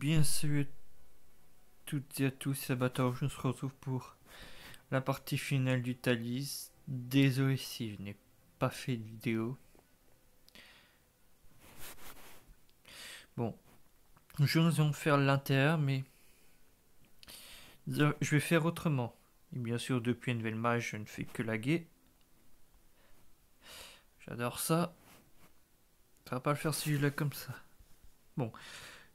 Bien salut à toutes et à tous, c'est Abator, je se retrouve pour la partie finale du Thalys. Désolé si je n'ai pas fait de vidéo. Bon, je vais faire l'intérieur, mais je vais faire autrement. Et bien sûr, depuis une mage, je ne fais que laguer. J'adore ça. Ça va pas le faire si je lag comme ça. Bon,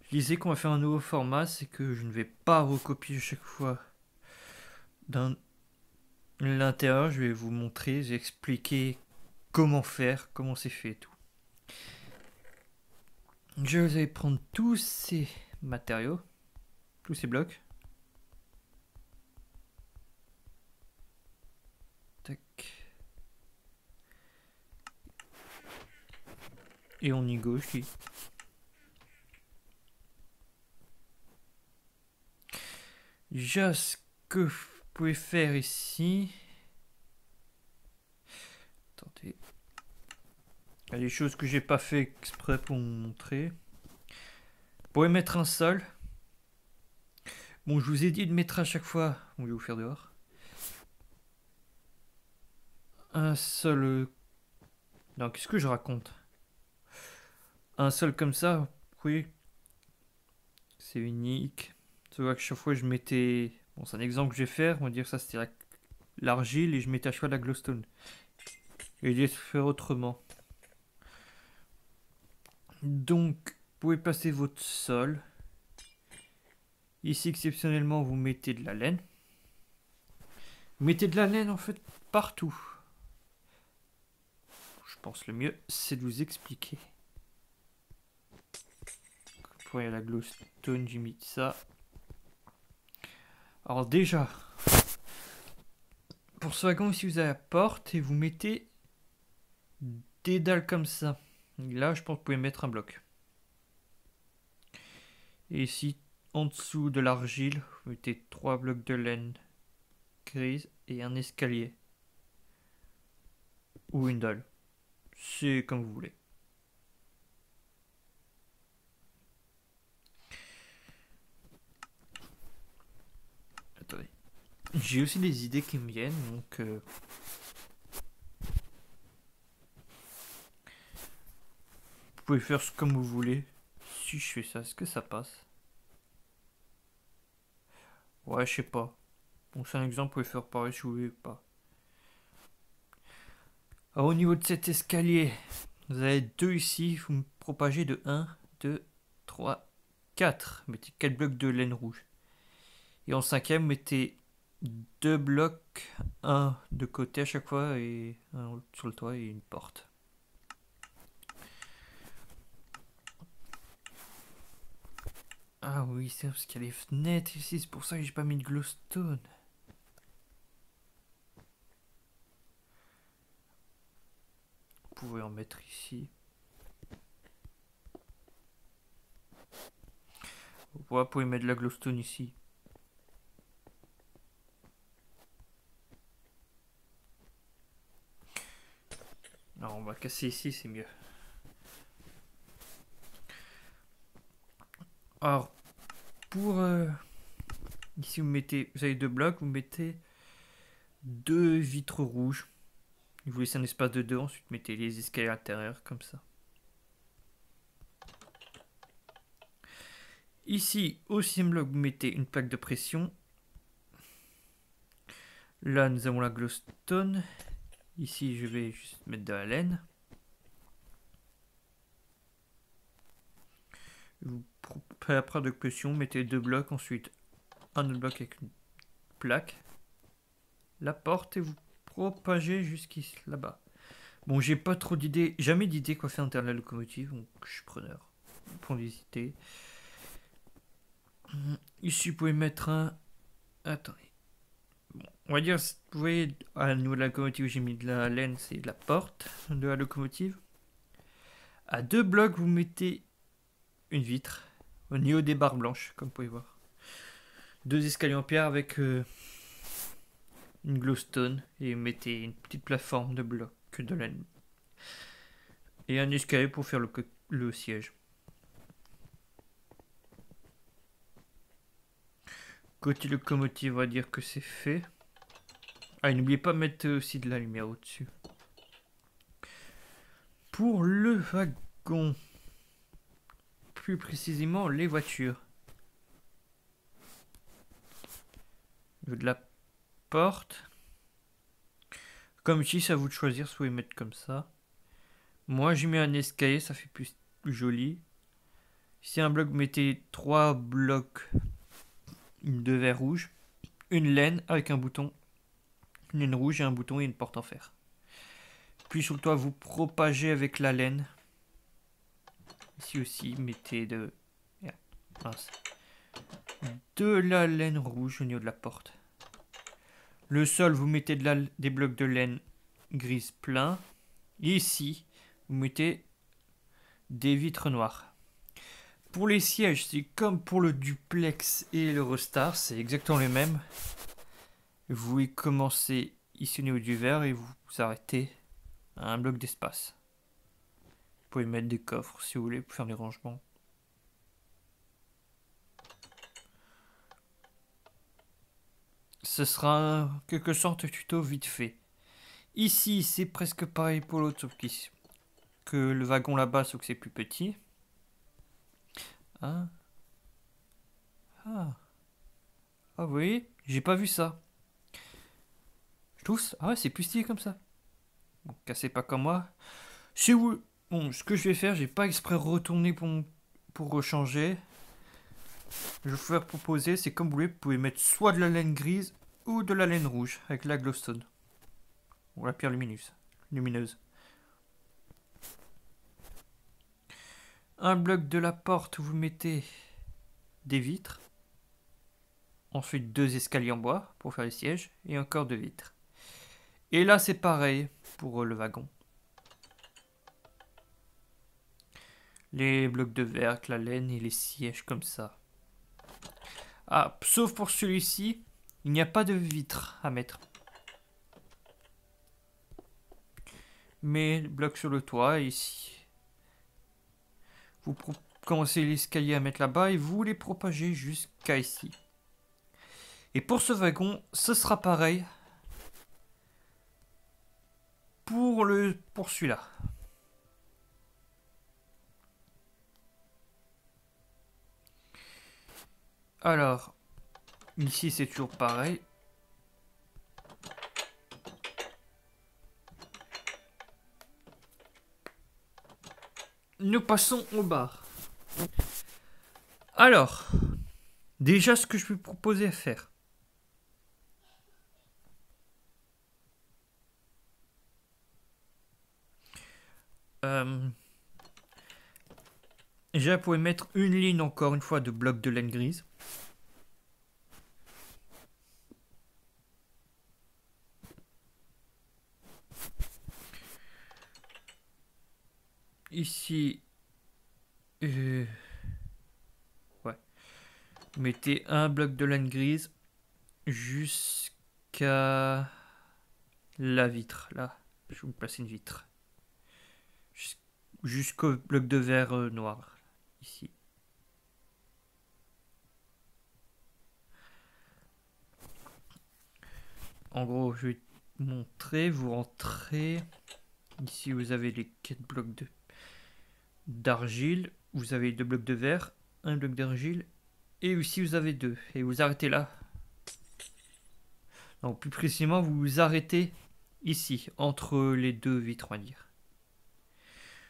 je disais qu'on va faire un nouveau format, c'est que je ne vais pas recopier chaque fois dans l'intérieur. Je vais vous montrer, j'ai expliqué comment faire, comment c'est fait et tout. Je vais prendre tous ces matériaux, tous ces blocs. Tac. Et on y go, je dis. Déjà, ce que vous pouvez faire ici. Attendez. Il y a des choses que j'ai pas fait exprès pour vous montrer. Vous pouvez mettre un sol. Bon, je vous ai dit de mettre à chaque fois. On va vous faire dehors. Un sol. Non, qu'est-ce que je raconte? Un sol comme ça, oui. C'est unique. Tu vois que chaque fois je mettais. Bon, c'est un exemple que je vais faire. On va dire que ça c'était l'argile et je mettais à chaque fois de la glowstone. Et je vais faire autrement. Donc, vous pouvez passer votre sol. Ici, exceptionnellement, vous mettez de la laine. Vous mettez de la laine, en fait, partout. Je pense le mieux, c'est de vous expliquer. Pour la glowstone, j'ai mis ça. Alors déjà, pour ce wagon, ici, vous avez la porte et vous mettez des dalles comme ça. Et là, je pense que vous pouvez mettre un bloc. Et ici, en dessous de l'argile, vous mettez 3 blocs de laine grise et un escalier. Ou une dalle. C'est comme vous voulez. Attendez. J'ai aussi des idées qui me viennent, donc... vous pouvez faire comme vous voulez. Si je fais ça, est-ce que ça passe? Ouais, je sais pas. Bon, c'est un exemple, vous pouvez faire pareil si vous voulez pas. Alors, au niveau de cet escalier, vous avez deux ici, vous me propagez de 1, 2, 3, 4. Mettez 4 blocs de laine rouge. Et en cinquième, mettez 2 blocs, un de côté à chaque fois et un sur le toit et une porte. Ah oui, c'est parce qu'il y a les fenêtres ici, c'est pour ça que j'ai pas mis de glowstone. Vous pouvez en mettre ici. Vous pouvez mettre de la glowstone ici. Non, on va casser ici, c'est mieux. Alors, pour... ici, vous avez 2 blocs, vous mettez 2 vitres rouges. Vous laissez un espace de 2, ensuite mettez les escaliers intérieurs, comme ça. Ici, au 6e bloc, vous mettez une plaque de pression. Là, nous avons la glowstone. Ici, je vais juste mettre de la laine. Vous après de pression, mettez 2 blocs, ensuite un autre bloc avec une plaque. La porte et vous propagez jusqu'ici, là-bas. Bon, j'ai pas trop d'idées, jamais d'idées quoi faire à l'intérieur de la locomotive, donc je suis preneur. Pour visiter. Ici, vous pouvez mettre un... Attendez. Bon, on va dire, vous voyez, à niveau de la locomotive, j'ai mis de la laine, c'est la porte de la locomotive. À 2 blocs, vous mettez une vitre au niveau des barres blanches, comme vous pouvez voir. 2 escaliers en pierre avec une glowstone et mettez une petite plateforme de blocs de laine. Et un escalier pour faire le siège. Côté locomotive, on va dire que c'est fait. Ah, et n'oubliez pas de mettre aussi de la lumière au-dessus. Pour le wagon, plus précisément les voitures. Au niveau de la porte. Comme ici, c'est à vous de choisir, soit mettre comme ça. Moi, j'ai mis un escalier, ça fait plus joli. Ici, un bloc, vous mettez 3 blocs de verre rouge, une laine avec un bouton, une laine rouge et un bouton et une porte en fer. Puis sur le toit, vous propagez avec la laine. Ici aussi, mettez de la laine rouge au niveau de la porte. Le sol, vous mettez des blocs de laine grise plein. Et ici, vous mettez des vitres noires. Pour les sièges, c'est comme pour le duplex et l'Eurostar, c'est exactement les mêmes. Vous commencez ici au niveau du verre et vous arrêtez à un bloc d'espace. Vous pouvez mettre des coffres si vous voulez pour faire des rangements. Ce sera en quelque sorte un tuto vite fait. Ici, c'est presque pareil pour l'autre, sauf que le wagon là-bas, sauf que c'est plus petit. Ah. Ah. Ah, vous voyez, j'ai pas vu ça. Je trouve ça... Ah ouais, c'est plus stylé comme ça. Bon, cassez pas comme moi. Si vous... Bon, ce que je vais faire, j'ai pas exprès retourner pour rechanger. Je vais vous faire proposer, c'est comme vous voulez, vous pouvez mettre soit de la laine grise ou de la laine rouge avec la glowstone. Ou la pierre lumineuse. Un bloc de la porte, vous mettez des vitres. Ensuite, 2 escaliers en bois pour faire les sièges. Et encore 2 vitres. Et là, c'est pareil pour le wagon. Les blocs de verre, la laine et les sièges comme ça. Ah, sauf pour celui-ci, il n'y a pas de vitre à mettre. Mais le bloc sur le toit, ici. Vous commencez l'escalier à mettre là-bas et vous les propagez jusqu'à ici. Et pour ce wagon, ce sera pareil pour celui-là. Alors, ici c'est toujours pareil. Nous passons au bar. Alors, déjà ce que je vais proposer à faire. Déjà, vous pouvez mettre une ligne encore une fois de blocs de laine grise. Ici, ouais. Mettez un bloc de laine grise jusqu'à la vitre. Là, je vais vous placer une vitre. Jusqu'au bloc de verre noir. Ici. En gros, je vais montrer. Vous rentrez. Ici, vous avez les 4 blocs d'argile. Vous avez 2 blocs de verre, un bloc d'argile. Et ici, vous avez 2. Et vous arrêtez là. Donc, plus précisément, vous vous arrêtez ici, entre les 2 vitres, on va dire.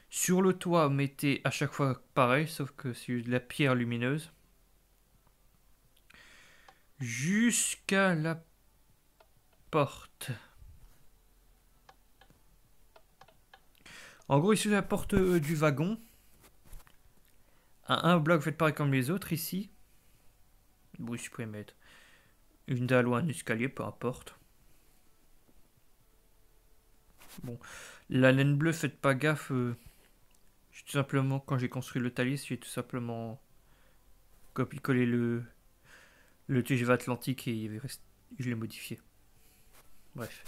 Sur le toit, mettez à chaque fois pareil, sauf que c'est de la pierre lumineuse. Jusqu'à la porte. En gros, ici, la porte du wagon. Un bloc, faites pareil comme les autres ici. Oui, je pourrais mettre une dalle ou un escalier, peu importe. Bon, la laine bleue, faites pas gaffe. J'ai tout simplement, quand j'ai construit le Thalys, j'ai tout simplement copié-collé le TGV Atlantique et je l'ai modifié. Bref.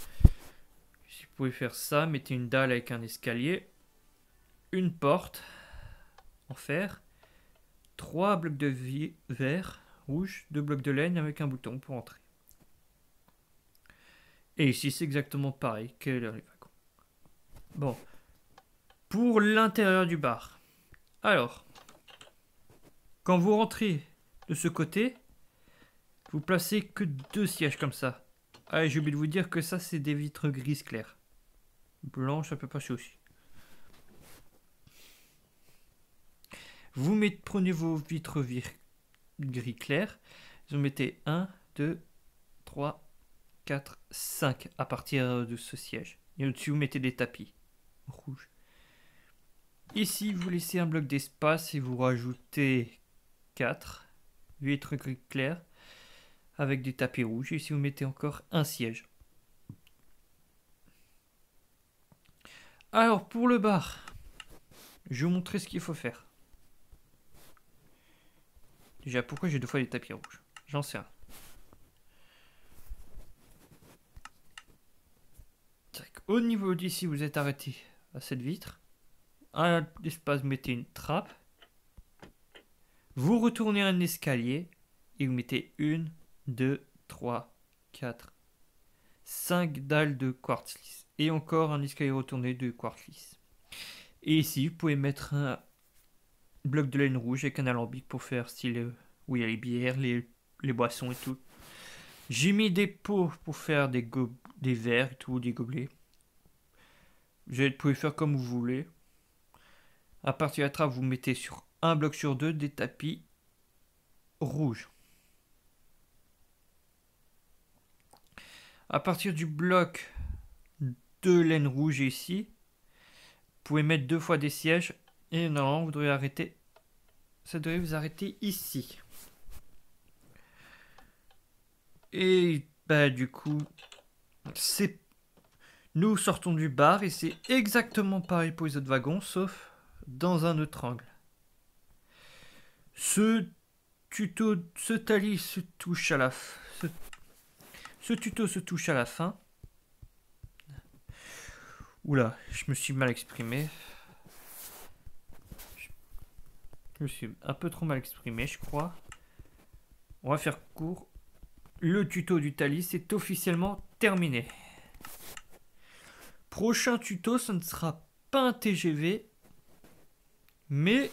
Si vous pouvez faire ça, mettez une dalle avec un escalier, une porte en fer, 3 blocs de verre rouge, 2 blocs de laine avec un bouton pour entrer. Et ici, c'est exactement pareil que les wagons. Bon. Pour l'intérieur du bar. Alors, quand vous rentrez de ce côté, vous placez que 2 sièges comme ça. Ah, et j'ai oublié de vous dire que ça, c'est des vitres grises claires. Blanche, ça peut passer aussi. Vous prenez vos vitres gris clair. Vous mettez 1, 2, 3, 4, 5 à partir de ce siège. Et au-dessus, vous mettez des tapis rouges. Ici, vous laissez un bloc d'espace et vous rajoutez 4 vitres gris clair avec des tapis rouges. Et ici, vous mettez encore un siège. Alors, pour le bar, je vais vous montrer ce qu'il faut faire. Déjà, pourquoi j'ai 2 fois des tapis rouges? J'en sais rien. Au niveau d'ici, vous êtes arrêté à cette vitre. À l'espace, vous mettez une trappe. Vous retournez un escalier et vous mettez 1, 2, 3, 4, 5 dalles de quartz lisse. Et encore un escalier retourné de quartz lisse. Et ici, vous pouvez mettre un bloc de laine rouge avec un alambic pour faire style où il y a les bières, les boissons et tout. J'ai mis des pots pour faire des verres et tout, des gobelets. Vous pouvez faire comme vous voulez. À partir de la trappe, vous mettez sur un bloc sur 2 des tapis rouges. À partir du bloc de laine rouge ici, vous pouvez mettre 2 fois des sièges et normalement vous devez arrêter. Ça devrait vous arrêter ici. Et bah du coup, nous sortons du bar et c'est exactement pareil pour les autres wagons, sauf dans un autre angle. Ce talis se touche à la fin. Ce tuto se touche à la fin. Oula, je me suis mal exprimé. Je me suis un peu trop mal exprimé, je crois. On va faire court. Le tuto du talis est officiellement terminé. Prochain tuto, ce ne sera pas un TGV, mais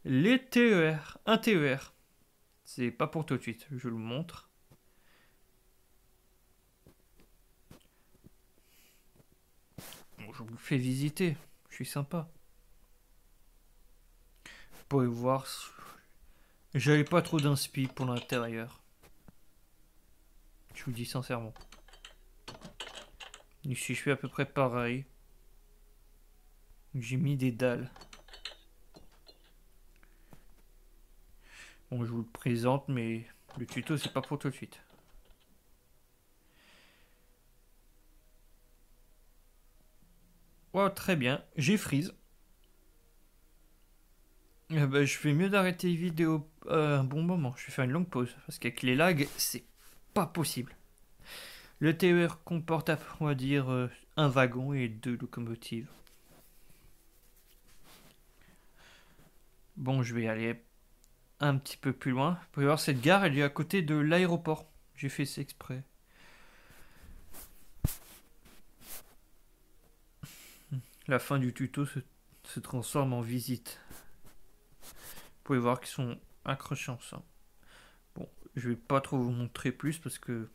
les TER. Un TER. C'est pas pour tout de suite, je vous le montre. Bon, je vous le fais visiter, je suis sympa. Vous pouvez voir, j'avais pas trop d'inspi pour l'intérieur. Je vous dis sincèrement. Ici, je fais à peu près pareil. J'ai mis des dalles. Bon, je vous le présente, mais le tuto, c'est pas pour tout de suite. Oh, très bien. J'ai freeze. Je fais mieux d'arrêter les vidéos un bon moment. Je vais faire une longue pause. Parce qu'avec les lags, c'est pas possible. Le TER comporte, on va dire, un wagon et 2 locomotives. Bon, je vais aller un petit peu plus loin. Vous pouvez voir, cette gare, elle est à côté de l'aéroport. J'ai fait ça exprès. La fin du tuto se transforme en visite. Vous pouvez voir qu'ils sont accrochants, ça. Bon, je vais pas trop vous montrer plus parce que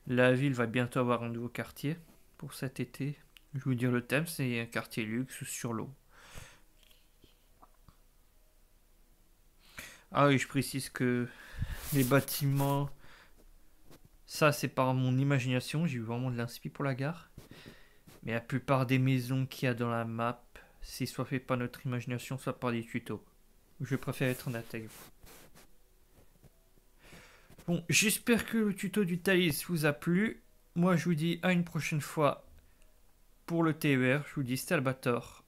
la ville va bientôt avoir un nouveau quartier pour cet été. Je vais vous dire le thème, c'est un quartier luxe sur l'eau. Ah oui, je précise que les bâtiments, ça c'est par mon imagination, j'ai eu vraiment de l'inspi pour la gare. Mais la plupart des maisons qu'il y a dans la map, c'est soit fait par notre imagination, soit par des tutos. Je préfère être honnête avec vous. Bon, j'espère que le tuto du Thalys vous a plu. Moi, je vous dis à une prochaine fois pour le TER. Je vous dis Stalbator.